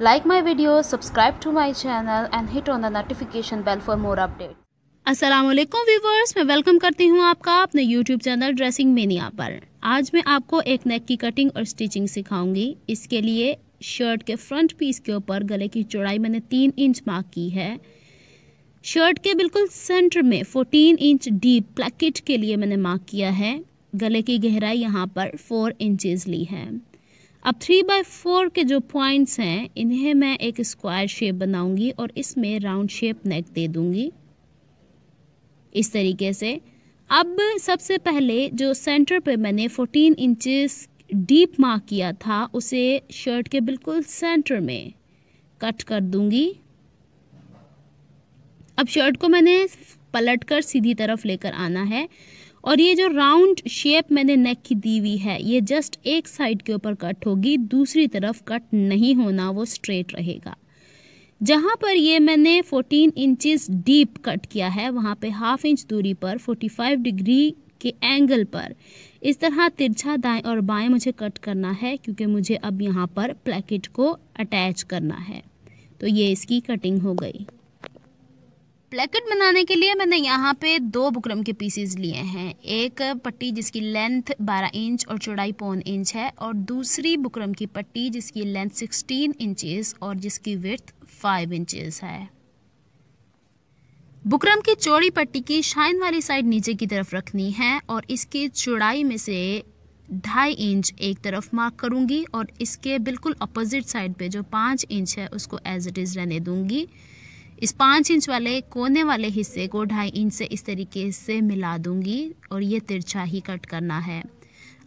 Like my videos, subscribe to my channel and hit on the notification bell for more updates. अस्सलाम वालेकुम viewers, मैं welcome करती हूँ आपका अपने यूट्यूब चैनल ड्रेसिंग मेनिया पर। आज मैं आपको एक नेक की कटिंग और स्टिचिंग सिखाऊंगी। इसके लिए शर्ट के फ्रंट पीस के ऊपर गले की चौड़ाई मैंने 3 इंच मार्क की है। शर्ट के बिल्कुल सेंटर में 14 इंच डीप प्लैकेट के लिए मैंने मार्क किया है। गले की गहराई यहाँ पर 4 इंचेस ली है। अब 3/4 के जो पॉइंट्स हैं इन्हें मैं एक स्क्वायर शेप बनाऊंगी और इसमें राउंड शेप नेक दे दूंगी इस तरीके से। अब सबसे पहले जो सेंटर पे मैंने 14 इंचेस डीप मार्क किया था उसे शर्ट के बिल्कुल सेंटर में कट कर दूंगी। अब शर्ट को मैंने पलटकर सीधी तरफ लेकर आना है और ये जो राउंड शेप मैंने नेक की दी हुई है ये जस्ट एक साइड के ऊपर कट होगी, दूसरी तरफ कट नहीं होना, वो स्ट्रेट रहेगा। जहाँ पर ये मैंने 14 इंचेस डीप कट किया है वहाँ पे ½ इंच दूरी पर 45 डिग्री के एंगल पर इस तरह तिरछा दाएं और बाएं मुझे कट करना है, क्योंकि मुझे अब यहाँ पर प्लैकेट को अटैच करना है। तो ये इसकी कटिंग हो गई। प्लैकेट बनाने के लिए मैंने यहाँ पे 2 बुकरम के पीसेस लिए हैं। एक पट्टी जिसकी लेंथ 12 इंच और चौड़ाई 1.25 इंच है और दूसरी बुकरम की पट्टी जिसकी लेंथ 16 इंचेस और जिसकी विड्थ 5 इंचेस है। बुकरम की चौड़ी पट्टी की शाइन वाली साइड नीचे की तरफ रखनी है और इसकी चौड़ाई में से 2.5 इंच एक तरफ मार्क करूँगी और इसके बिल्कुल अपोजिट साइड पे जो 5 इंच है उसको एज इट इज़ रहने दूँगी। इस 5 इंच वाले कोने वाले हिस्से को 2.5 इंच से इस तरीके से मिला दूंगी और ये तिरछा ही कट करना है।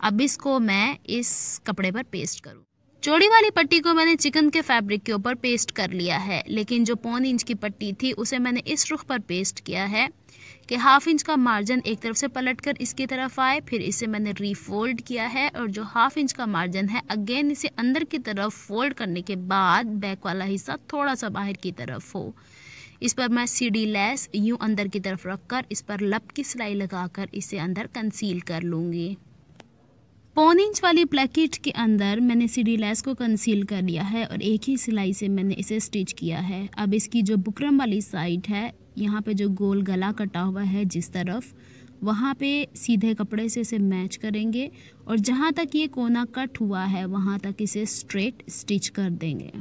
अब इसको मैं इस कपड़े पर पेस्ट करूँ। चौड़ी वाली पट्टी को मैंने चिकन के फैब्रिक के ऊपर पेस्ट कर लिया है, लेकिन जो 1.25 इंच की पट्टी थी उसे मैंने इस रुख पर पेस्ट किया है कि ½ इंच का मार्जिन एक तरफ से पलटकर इसकी तरफ आए, फिर इसे मैंने रीफोल्ड किया है और जो ½ इंच का मार्जिन है अगेन इसे अंदर की तरफ फोल्ड करने के बाद बैक वाला हिस्सा थोड़ा सा बाहर की तरफ हो। इस पर मैं सीढ़ी लेस यूं अंदर की तरफ रखकर इस पर लब की सिलाई लगाकर इसे अंदर कंसील कर लूँगी। 1.25 इंच वाली प्लैकेट के अंदर मैंने सीढ़ी लेस को कंसील कर लिया है और एक ही सिलाई से मैंने इसे स्टिच किया है। अब इसकी जो बुकरम वाली साइड है, यहाँ पे जो गोल गला कटा हुआ है जिस तरफ, वहाँ पे सीधे कपड़े से इसे मैच करेंगे और जहाँ तक ये कोना कट हुआ है वहाँ तक इसे स्ट्रेट स्टिच कर देंगे।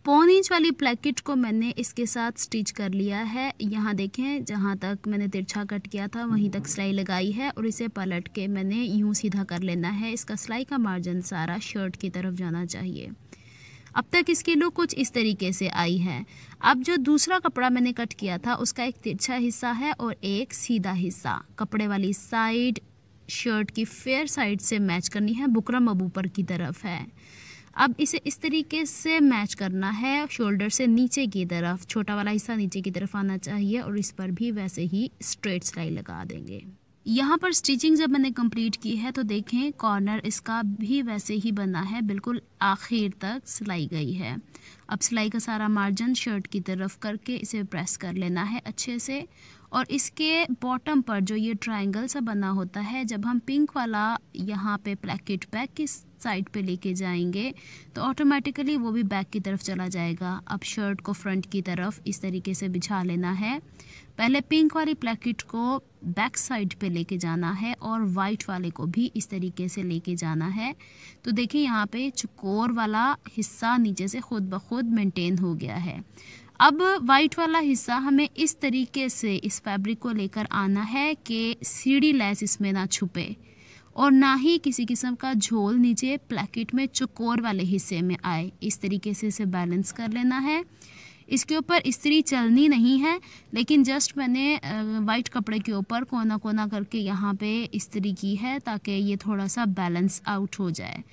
1.25 इंच वाली प्लैकेट को मैंने इसके साथ स्टिच कर लिया है। यहाँ देखें, जहाँ तक मैंने तिरछा कट किया था वहीं तक सिलाई लगाई है और इसे पलट के मैंने यूँ सीधा कर लेना है। इसका सिलाई का मार्जिन सारा शर्ट की तरफ जाना चाहिए। अब तक इसकी लुक कुछ इस तरीके से आई है। अब जो दूसरा कपड़ा मैंने कट किया था उसका एक तिरछा हिस्सा है और एक सीधा हिस्सा। कपड़े वाली साइड शर्ट की फेयर साइड से मैच करनी है, बुकरम अब ऊपर की तरफ है। अब इसे इस तरीके से मैच करना है, शोल्डर से नीचे की तरफ, छोटा वाला हिस्सा नीचे की तरफ आना चाहिए और इस पर भी वैसे ही स्ट्रेट सिलाई लगा देंगे। यहाँ पर स्टिचिंग जब मैंने कंप्लीट की है तो देखें कॉर्नर इसका भी वैसे ही बना है, बिल्कुल आखिर तक सिलाई गई है। अब सिलाई का सारा मार्जिन शर्ट की तरफ करके इसे प्रेस कर लेना है अच्छे से और इसके बॉटम पर जो ये ट्रायंगल सा बना होता है, जब हम पिंक वाला यहाँ पे प्लैकेट बैक की साइड पे लेके जाएंगे तो ऑटोमेटिकली वो भी बैक की तरफ चला जाएगा। अब शर्ट को फ्रंट की तरफ इस तरीके से बिछा लेना है। पहले पिंक वाली प्लैकेट को बैक साइड पे लेके जाना है और वाइट वाले को भी इस तरीके से लेके जाना है। तो देखिए यहाँ पे चकोर वाला हिस्सा नीचे से खुद ब खुद मेंटेन हो गया है। अब वाइट वाला हिस्सा हमें इस तरीके से इस फैब्रिक को लेकर आना है कि सीढ़ी लेस इसमें ना छुपे और ना ही किसी किस्म का झोल नीचे प्लैकेट में चकोर वाले हिस्से में आए। इस तरीके से इसे बैलेंस कर लेना है। इसके ऊपर इस्त्री चलनी नहीं है, लेकिन जस्ट मैंने वाइट कपड़े के ऊपर कोना कोना करके यहाँ पे इस्त्री की है ताकि ये थोड़ा सा बैलेंस आउट हो जाए।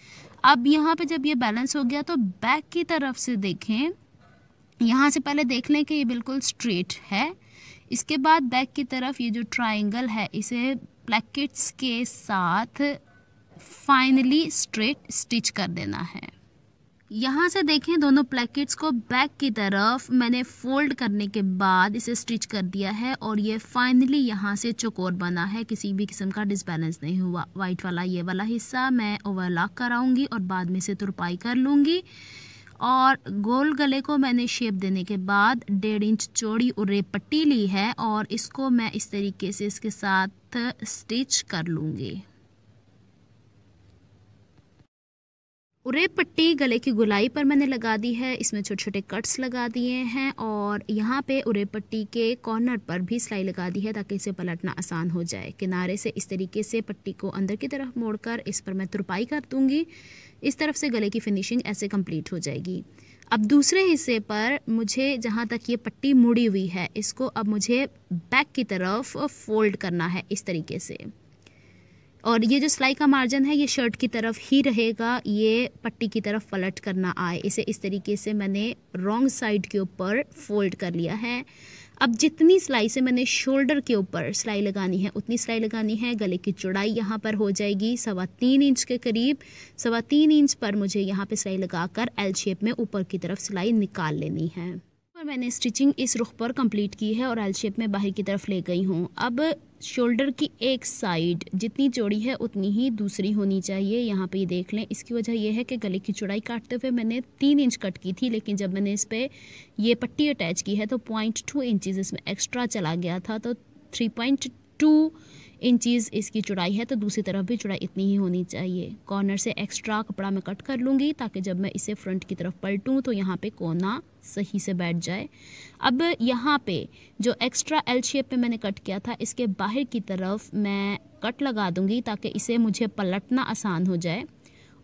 अब यहाँ पे जब ये बैलेंस हो गया तो बैक की तरफ से देखें, यहाँ से पहले देख लें कि ये बिल्कुल स्ट्रेट है। इसके बाद बैक की तरफ ये जो ट्रायंगल है इसे प्लैकेट्स के साथ फाइनली स्ट्रेट स्टिच कर देना है। यहाँ से देखें दोनों प्लैकेट्स को बैक की तरफ मैंने फोल्ड करने के बाद इसे स्टिच कर दिया है और ये फाइनली यहाँ से चौकोर बना है, किसी भी किस्म का डिसबैलेंस नहीं हुआ। वाइट वाला ये वाला हिस्सा मैं ओवरलॉक कराऊंगी और बाद में से तुरपाई कर लूँगी और गोल गले को मैंने शेप देने के बाद 1.5 इंच चौड़ी उरे पट्टी ली है और इसको मैं इस तरीके से इसके साथ स्टिच कर लूँगी। उरे पट्टी गले की गोलाई पर मैंने लगा दी है, इसमें छोटे छोटे कट्स लगा दिए हैं और यहाँ पे उरे पट्टी के कॉर्नर पर भी सिलाई लगा दी है ताकि इसे पलटना आसान हो जाए। किनारे से इस तरीके से पट्टी को अंदर की तरफ मोड़कर इस पर मैं तुरपाई कर दूँगी। इस तरफ से गले की फिनिशिंग ऐसे कंप्लीट हो जाएगी। अब दूसरे हिस्से पर मुझे जहाँ तक ये पट्टी मुड़ी हुई है इसको अब मुझे बैक की तरफ फोल्ड करना है इस तरीके से, और ये जो सिलाई का मार्जिन है ये शर्ट की तरफ ही रहेगा, ये पट्टी की तरफ पलट करना आए। इसे इस तरीके से मैंने रॉन्ग साइड के ऊपर फोल्ड कर लिया है। अब जितनी सिलाई से मैंने शोल्डर के ऊपर सिलाई लगानी है उतनी सिलाई लगानी है। गले की चौड़ाई यहाँ पर हो जाएगी 3.25 इंच के करीब। 3.25 इंच पर मुझे यहाँ पे सिलाई लगाकर एल शेप में ऊपर की तरफ सिलाई निकाल लेनी है। और मैंने स्टिचिंग इस रुख पर कंप्लीट की है और एल शेप में बाहर की तरफ ले गई हूँ। अब शोल्डर की एक साइड जितनी चौड़ी है उतनी ही दूसरी होनी चाहिए। यहाँ पे ये देख लें, इसकी वजह यह है कि गले की चौड़ाई काटते हुए मैंने 3 इंच कट की थी, लेकिन जब मैंने इस पर ये पट्टी अटैच की है तो 0.2 इंचज़ इसमें एक्स्ट्रा चला गया था, तो 3.2 इंचज़ इसकी चौड़ाई है, तो दूसरी तरफ भी चौड़ाई इतनी ही होनी चाहिए। कॉर्नर से एक्स्ट्रा कपड़ा मैं कट कर लूँगी ताकि जब मैं इसे फ्रंट की तरफ पलटूँ तो यहाँ पे कोना सही से बैठ जाए। अब यहाँ पे जो एक्स्ट्रा एल शेप में मैंने कट किया था इसके बाहर की तरफ मैं कट लगा दूँगी ताकि इसे मुझे पलटना आसान हो जाए।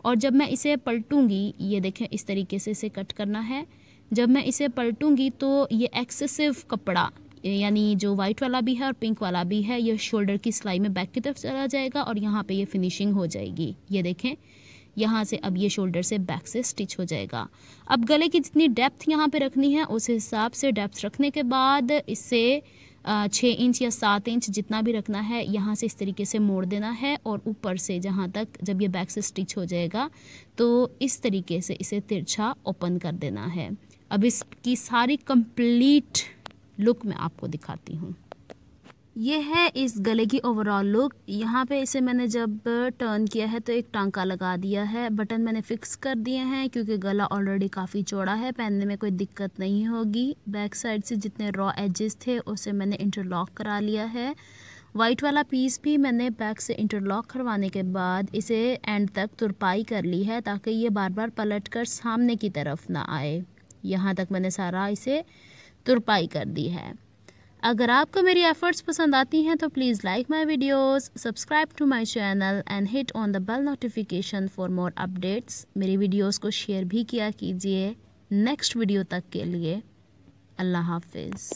और जब मैं इसे पलटूँगी, ये देखें इस तरीके से इसे कट करना है। जब मैं इसे पलटूँगी तो ये एक्सेसिव कपड़ा यानी जो वाइट वाला भी है और पिंक वाला भी है ये शोल्डर की सिलाई में बैक की तरफ चला जाएगा और यहाँ पे ये फिनिशिंग हो जाएगी। ये देखें यहाँ से अब ये शोल्डर से बैक से स्टिच हो जाएगा। अब गले की जितनी डेप्थ यहाँ पे रखनी है उस हिसाब से डेप्थ रखने के बाद इसे 6 इंच या 7 इंच जितना भी रखना है यहाँ से इस तरीके से मोड़ देना है और ऊपर से जहाँ तक जब ये बैक से स्टिच हो जाएगा तो इस तरीके से इसे तिरछा ओपन कर देना है। अब इसकी सारी कंप्लीट लुक मैं आपको दिखाती हूँ। ये है इस गले की ओवरऑल लुक। यहाँ पे इसे मैंने जब टर्न किया है तो एक टांका लगा दिया है, बटन मैंने फिक्स कर दिए हैं क्योंकि गला ऑलरेडी काफ़ी चौड़ा है, पहनने में कोई दिक्कत नहीं होगी। बैक साइड से जितने रॉ एजेस थे उसे मैंने इंटरलॉक करा लिया है। वाइट वाला पीस भी मैंने बैक से इंटरलॉक करवाने के बाद इसे एंड तक तुरपाई कर ली है ताकि ये बार बार पलट कर सामने की तरफ ना आए। यहाँ तक मैंने सारा इसे तुरपाई कर दी है। अगर आपको मेरी एफर्ट्स पसंद आती हैं तो please like my videos, subscribe to my channel and hit on the bell notification for more updates. मेरी वीडियोज़ को शेयर भी किया कीजिए। नेक्स्ट वीडियो तक के लिए अल्लाह हाफिज़।